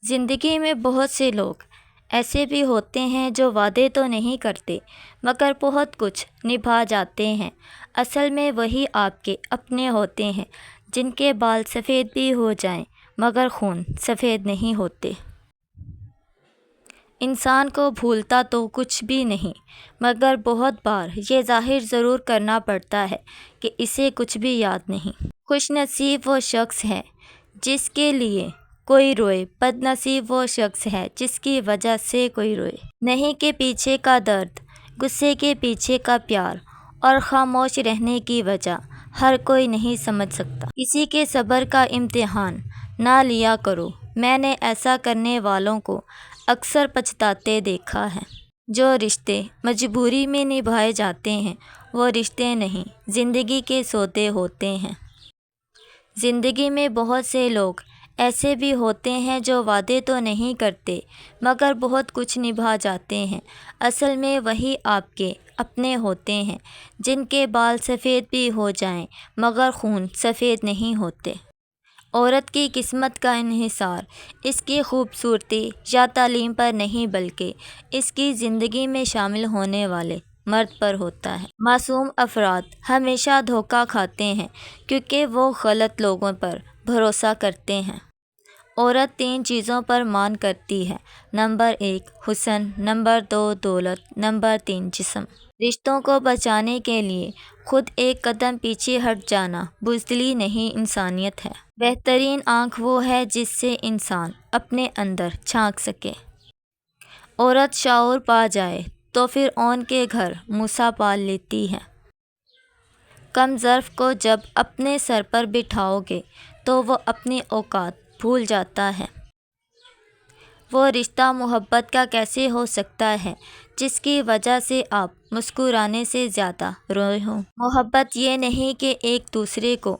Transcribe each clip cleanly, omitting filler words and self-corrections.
زندگی میں بہت سے لوگ ایسے بھی ہوتے ہیں جو وعدے تو نہیں کرتے مگر بہت کچھ نبھا جاتے ہیں۔ اصل میں وہی آپ کے اپنے ہوتے ہیں جن کے بال سفید بھی ہو جائیں مگر خون سفید نہیں ہوتے۔ انسان کو بھولتا تو کچھ بھی نہیں مگر بہت بار یہ ظاہر ضرور کرنا پڑتا ہے کہ اسے کچھ بھی یاد نہیں۔ خوش نصیب وہ شخص ہے جس کے لیے کوئی روئے، بد نصیب وہ شخص ہے جس کی وجہ سے کوئی روئے۔ نہیں کے پیچھے کا درد، غصے کے پیچھے کا پیار اور خاموش رہنے کی وجہ ہر کوئی نہیں سمجھ سکتا۔ کسی کے صبر کا امتحان نہ لیا کرو، میں نے ایسا کرنے والوں کو اکثر پچھتاتے دیکھا ہے۔ جو رشتے مجبوری میں نبھائے جاتے ہیں وہ رشتے نہیں، زندگی کے سودے ہوتے ہیں۔ زندگی میں بہت سے لوگ ایسے بھی ہوتے ہیں جو وعدے تو نہیں کرتے مگر بہت کچھ نبھا جاتے ہیں۔ اصل میں وہی آپ کے اپنے ہوتے ہیں جن کے بال سفید بھی ہو جائیں مگر خون سفید نہیں ہوتے۔ عورت کی قسمت کا انحصار اس کی خوبصورتی یا تعلیم پر نہیں بلکہ اس کی زندگی میں شامل ہونے والے مرد پر ہوتا ہے۔ معصوم افراد ہمیشہ دھوکہ کھاتے ہیں کیونکہ وہ غلط لوگوں پر بھروسہ کرتے ہیں۔ عورت 3 چیزوں پر مان کرتی ہے: نمبر 1 حسن، نمبر 2 دولت، نمبر 3 جسم۔ رشتوں کو بچانے کے لیے خود ایک قدم پیچھے ہٹ جانا بزدلی نہیں، انسانیت ہے۔ بہترین آنکھ وہ ہے جس سے انسان اپنے اندر جھانک سکے۔ عورت شعور پا جائے تو پھر اون کے گھر موسیٰ پال لیتی ہے۔ کم ظرف کو جب اپنے سر پر بٹھاؤ گے تو وہ اپنی اوقات بھول جاتا ہے۔ وہ رشتہ محبت کا کیسے ہو سکتا ہے جس کی وجہ سے آپ مسکرانے سے زیادہ روئے ہوں؟ محبت یہ نہیں کہ ایک دوسرے کو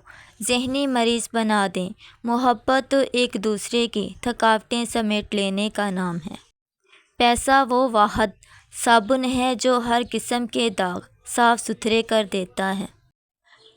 ذہنی مریض بنا دیں، محبت تو ایک دوسرے کی تھکاوٹیں سمیٹ لینے کا نام ہے۔ پیسہ وہ واحد صابن ہے جو ہر قسم کے داغ صاف ستھرے کر دیتا ہے۔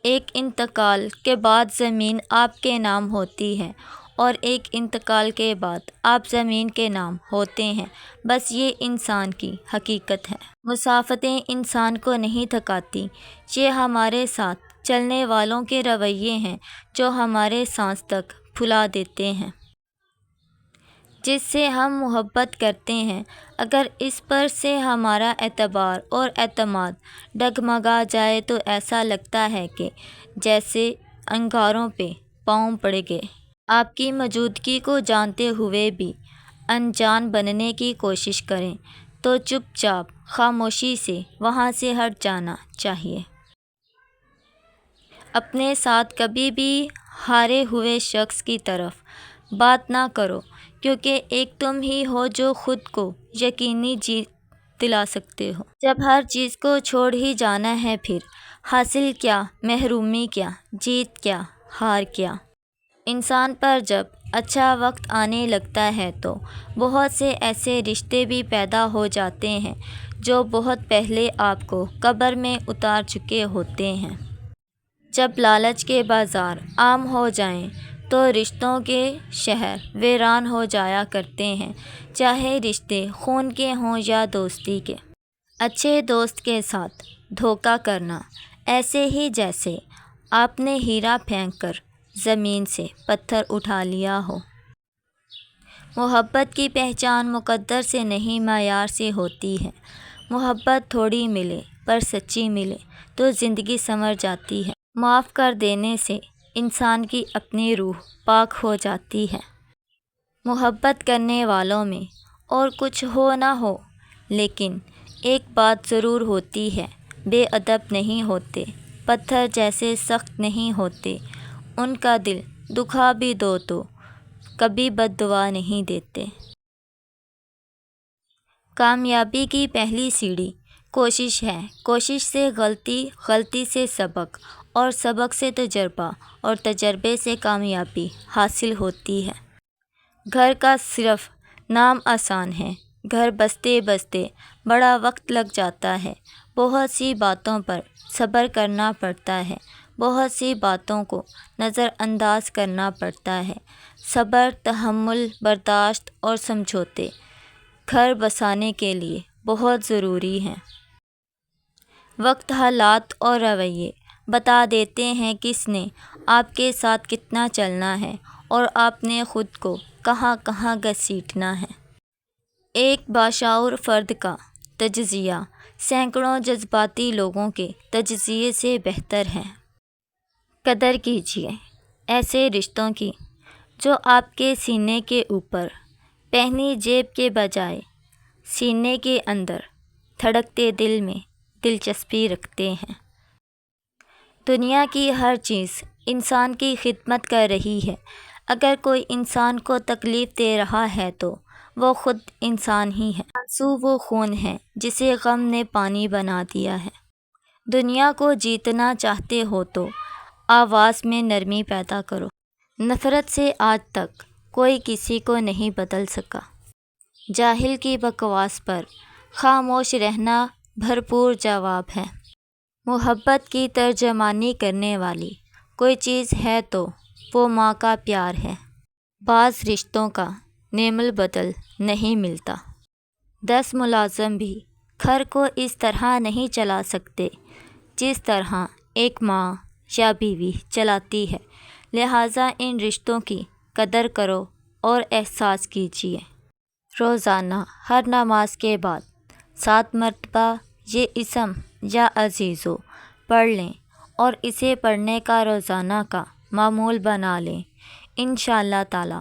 ایک انتقال کے بعد زمین آپ کے نام ہوتی ہے اور ایک انتقال کے بعد آپ زمین کے نام ہوتے ہیں، بس یہ انسان کی حقیقت ہے۔ مسافتیں انسان کو نہیں تھکاتی، یہ ہمارے ساتھ چلنے والوں کے رویے ہیں جو ہمارے سانس تک پھلا دیتے ہیں۔ جس سے ہم محبت کرتے ہیں اگر اس پر سے ہمارا اعتبار اور اعتماد ڈگمگا جائے تو ایسا لگتا ہے کہ جیسے انگاروں پہ پاؤں پڑ گئے۔ آپ کی موجودگی کو جانتے ہوئے بھی انجان بننے کی کوشش کریں تو چپ چاپ خاموشی سے وہاں سے ہٹ جانا چاہیے۔ اپنے ساتھ کبھی بھی ہارے ہوئے شخص کی طرف بات نہ کرو کیونکہ ایک تم ہی ہو جو خود کو یقینی جیت دلا سکتے ہو۔ جب ہر چیز کو چھوڑ ہی جانا ہے پھر حاصل کیا، محرومی کیا، جیت کیا، ہار کیا؟ انسان پر جب اچھا وقت آنے لگتا ہے تو بہت سے ایسے رشتے بھی پیدا ہو جاتے ہیں جو بہت پہلے آپ کو قبر میں اتار چکے ہوتے ہیں۔ جب لالچ کے بازار عام ہو جائیں تو رشتوں کے شہر ویران ہو جایا کرتے ہیں، چاہے رشتے خون کے ہوں یا دوستی کے۔ اچھے دوست کے ساتھ دھوکہ کرنا ایسے ہی جیسے آپ نے ہیرا پھینک کر زمین سے پتھر اٹھا لیا ہو۔ محبت کی پہچان مقدر سے نہیں معیار سے ہوتی ہے۔ محبت تھوڑی ملے پر سچی ملے تو زندگی سنور جاتی ہے۔ معاف کر دینے سے انسان کی اپنی روح پاک ہو جاتی ہے۔ محبت کرنے والوں میں اور کچھ ہو نہ ہو لیکن ایک بات ضرور ہوتی ہے، بے ادب نہیں ہوتے، پتھر جیسے سخت نہیں ہوتے، ان کا دل دکھا بھی دو تو کبھی بد دعا نہیں دیتے۔ کامیابی کی پہلی سیڑھی کوشش ہے، کوشش سے غلطی، غلطی سے سبق اور سبق سے تجربہ اور تجربے سے کامیابی حاصل ہوتی ہے۔ گھر کا صرف نام آسان ہے، گھر بستے بستے بڑا وقت لگ جاتا ہے۔ بہت سی باتوں پر صبر کرنا پڑتا ہے، بہت سی باتوں کو نظر انداز کرنا پڑتا ہے۔ صبر، تحمل، برداشت اور سمجھوتے گھر بسانے کے لیے بہت ضروری ہیں۔ وقت، حالات اور رویے بتا دیتے ہیں کس نے آپ کے ساتھ کتنا چلنا ہے اور آپ نے خود کو کہاں کہاں گھسیٹنا ہے۔ ایک باشعور فرد کا تجزیہ سینکڑوں جذباتی لوگوں کے تجزیے سے بہتر ہے۔ قدر کیجیے ایسے رشتوں کی جو آپ کے سینے کے اوپر پہنی جیب کے بجائے سینے کے اندر دھڑکتے دل میں دلچسپی رکھتے ہیں۔ دنیا کی ہر چیز انسان کی خدمت کر رہی ہے۔ اگر کوئی انسان کو تکلیف دے رہا ہے تو وہ خود انسان ہی ہے۔ آنسو وہ خون ہے جسے غم نے پانی بنا دیا ہے۔ دنیا کو جیتنا چاہتے ہو تو آواز میں نرمی پیدا کرو۔ نفرت سے آج تک کوئی کسی کو نہیں بدل سکا۔ جاہل کی بکواس پر خاموش رہنا بھرپور جواب ہے۔ محبت کی ترجمانی کرنے والی کوئی چیز ہے تو وہ ماں کا پیار ہے۔ بعض رشتوں کا نعم البدل نہیں ملتا۔ 10 ملازم بھی گھر کو اس طرح نہیں چلا سکتے جس طرح ایک ماں یا بیوی چلاتی ہے، لہٰذا ان رشتوں کی قدر کرو اور احساس کیجیے۔ روزانہ ہر نماز کے بعد 7 مرتبہ یہ اسم یا عزیزو پڑھ لیں اور اسے پڑھنے کا روزانہ کا معمول بنا لیں۔ انشاءاللہ تعالی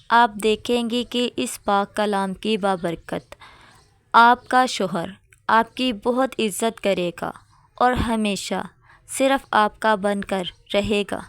آپ دیکھیں گی کہ اس پاک کلام کی بابرکت آپ کا شوہر آپ کی بہت عزت کرے گا اور ہمیشہ صرف آپ کا بن کر رہے گا۔